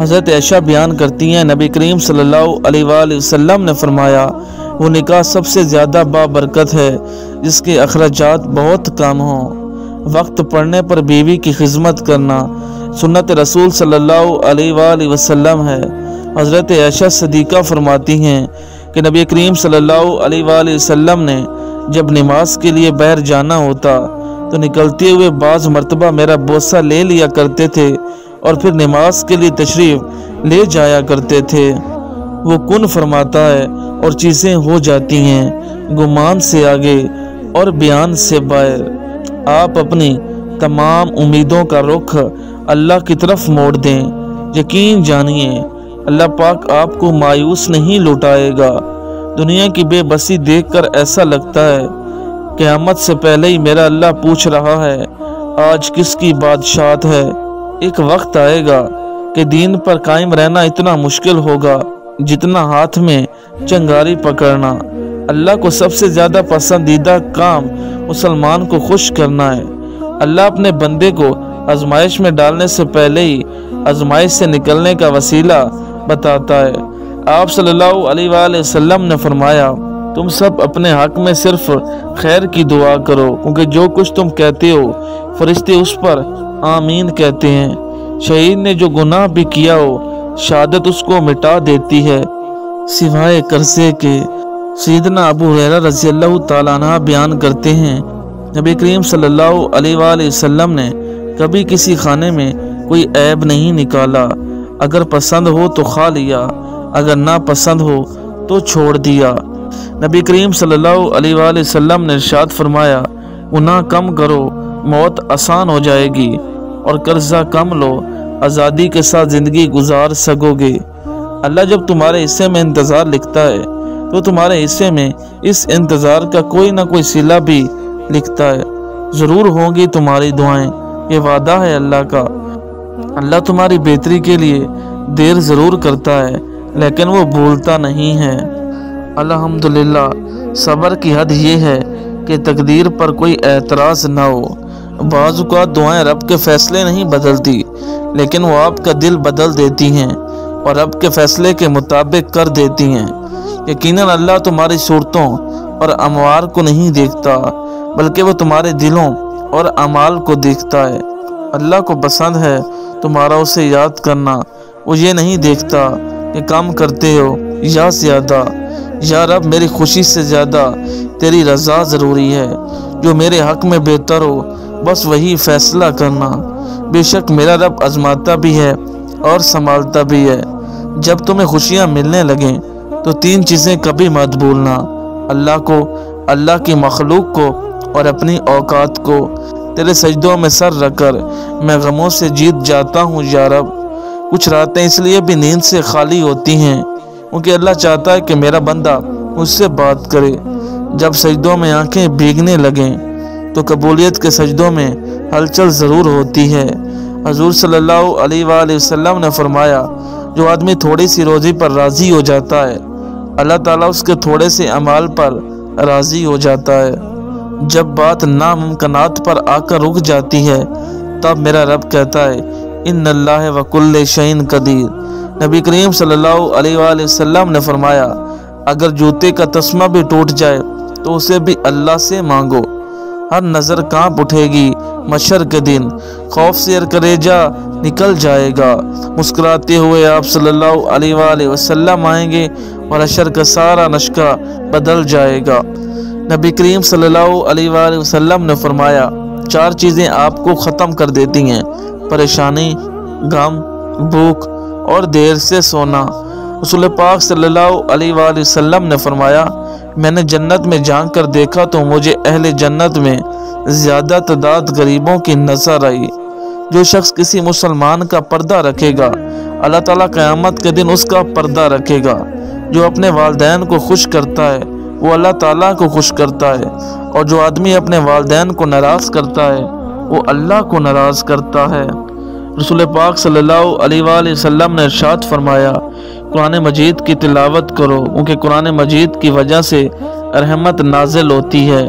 حضرت عائشہ بیان کرتی ہیں نبی کریم صلی اللہ علیہ وآلہ وسلم نے فرمایا وہ نکاح سب سے زیادہ بابرکت ہے جس کے اخراجات بہت کم ہوں۔ وقت پڑنے پر بیوی کی خدمت کرنا سنت رسول صلی اللہ علیہ وآلہ وسلم ہے۔ حضرت عائشہ صدیقہ فرماتی ہیں کہ نبی کریم صلی اللہ علیہ وآلہ وسلم نے جب نماز کے لیے باہر جانا ہوتا تو نکلتے ہوئے بعض مرتبہ میرا بوسہ لے لیا کرتے تھے اور پھر نماز کے لیے تشریف لے جایا کرتے تھے۔ وہ کن فرماتا ہے اور چیزیں ہو جاتی ہیں، گمان سے آگے اور بیان سے باہر۔ آپ اپنی تمام امیدوں کا رخ اللہ کی طرف موڑ دیں، یقین جانیے اللہ پاک آپ کو مایوس نہیں لوٹائے گا۔ دنیا کی بے بسی دیکھ کر ایسا لگتا ہے قیامت سے پہلے ہی میرا اللہ پوچھ رہا ہے آج کس کی بادشاہت ہے۔ ایک وقت آئے گا کہ دین پر قائم رہنا اتنا مشکل ہوگا جتنا ہاتھ میں چنگاری پکڑنا۔ اللہ کو سب سے زیادہ پسندیدہ کام مسلمان کو خوش کرنا ہے۔ اللہ اپنے بندے کو آزمائش میں ڈالنے سے پہلے ہی آزمائش سے نکلنے کا وسیلہ بتاتا ہے۔ آپ صلی اللہ علیہ وآلہ وسلم نے فرمایا تم سب اپنے حق میں صرف خیر کی دعا کرو، کیونکہ جو کچھ تم کہتے ہو فرشتے اس پر آمین کہتے ہیں۔ شہید نے جو گناہ بھی کیا ہو شہادت اس کو مٹا دیتی ہے سوائے قرضے کے۔ سیدنا ابو ہریرہ رضی اللہ تعالیٰ عنہ بیان کرتے ہیں نبی کریم صلی اللہ علیہ وآلہ وسلم نے کبھی کسی کھانے میں کوئی عیب نہیں نکالا۔ اگر پسند ہو تو کھا لیا، اگر نہ پسند ہو تو چھوڑ دیا۔ نبی کریم صلی اللہ علیہ وآلہ وسلم نے ارشاد فرمایا گناہ کم کرو موت آسان ہو جائے گی، اور قرضہ کم لو آزادی کے ساتھ زندگی گزار سکو گے۔ اللہ جب تمہارے حصے میں انتظار لکھتا ہے تو تمہارے حصے میں اس انتظار کا کوئی نہ کوئی صلہ بھی لکھتا ہے۔ ضرور ہوں گی تمہاری دعائیں، یہ وعدہ ہے اللہ کا۔ اللہ تمہاری بہتری کے لیے دیر ضرور کرتا ہے لیکن وہ بھولتا نہیں ہے۔ الحمدللہ صبر کی حد یہ ہے کہ تقدیر پر کوئی اعتراض نہ ہو۔ بعض اوقات دعائیں رب کے فیصلے نہیں بدلتی لیکن وہ آپ کا دل بدل دیتی ہیں اور رب کے فیصلے کے مطابق کر دیتی ہیں۔ یقیناً اللہ تمہاری صورتوں اور اموار کو نہیں دیکھتا بلکہ وہ تمہارے دلوں اور اعمال کو دیکھتا ہے۔ اللہ کو پسند ہے تمہارا اسے یاد کرنا، وہ یہ نہیں دیکھتا کہ کم کرتے ہو یا زیادہ۔ یا رب میری خوشی سے زیادہ تیری رضا ضروری ہے، جو میرے حق میں بہتر ہو بس وہی فیصلہ کرنا۔ بے شک میرا رب آزماتا بھی ہے اور سنبھالتا بھی ہے۔ جب تمہیں خوشیاں ملنے لگیں تو تین چیزیں کبھی مت بھولنا، اللہ کو، اللہ کی مخلوق کو اور اپنی اوقات کو۔ تیرے سجدوں میں سر رکھ کر میں غموں سے جیت جاتا ہوں یا رب۔ کچھ راتیں اس لیے بھی نیند سے خالی ہوتی ہیں کیونکہ اللہ چاہتا ہے کہ میرا بندہ مجھ سے بات کرے۔ جب سجدوں میں آنکھیں بھیگنے لگیں تو قبولیت کے سجدوں میں ہلچل ضرور ہوتی ہے۔ حضور صلی اللہ علیہ وآلہ وسلم نے فرمایا جو آدمی تھوڑی سی روزی پر راضی ہو جاتا ہے اللہ تعالیٰ اس کے تھوڑے سے اعمال پر راضی ہو جاتا ہے۔ جب بات ناممکنات پر آ کر رک جاتی ہے تب میرا رب کہتا ہے ان اللہ وکل شیء قدیر۔ نبی کریم صلی اللہ علیہ وآلہ وسلم نے فرمایا اگر جوتے کا تسمہ بھی ٹوٹ جائے تو اسے بھی اللہ سے مانگو۔ ہر نظر کانپ اٹھے گی محشر کے دن، خوف سے کلیجہ نکل جائے گا۔ مسکراتے ہوئے آپ صلی اللہ علیہ وآلہ وسلم آئیں گے اور حشر کا سارا نشقہ بدل جائے گا۔ نبی کریم صلی اللہ علیہ وآلہ وسلم نے فرمایا چار چیزیں آپ کو ختم کر دیتی ہیں: پریشانی، غم، بھوک اور دیر سے سونا۔ رسول پاک صلی اللہ علیہ وآلہ وسلم نے فرمایا میں نے جنت میں جھانک کر دیکھا تو مجھے اہل جنت میں زیادہ تعداد غریبوں کی نظر آئی۔ جو شخص کسی مسلمان کا پردہ رکھے گا اللہ تعالیٰ قیامت کے دن اس کا پردہ رکھے گا۔ جو اپنے والدین کو خوش کرتا ہے وہ اللہ تعالیٰ کو خوش کرتا ہے، اور جو آدمی اپنے والدین کو ناراض کرتا ہے وہ اللہ کو ناراض کرتا ہے۔ رسول پاک صلی اللہ علیہ وآلہ وسلم نے ارشاد فرمایا قرآن مجید کی تلاوت کرو کیونکہ قرآن مجید کی وجہ سے رحمت نازل ہوتی ہے۔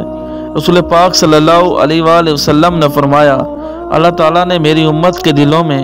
رسول پاک صلی اللہ علیہ وآلہ وسلم نے فرمایا اللہ تعالیٰ نے میری امت کے دلوں میں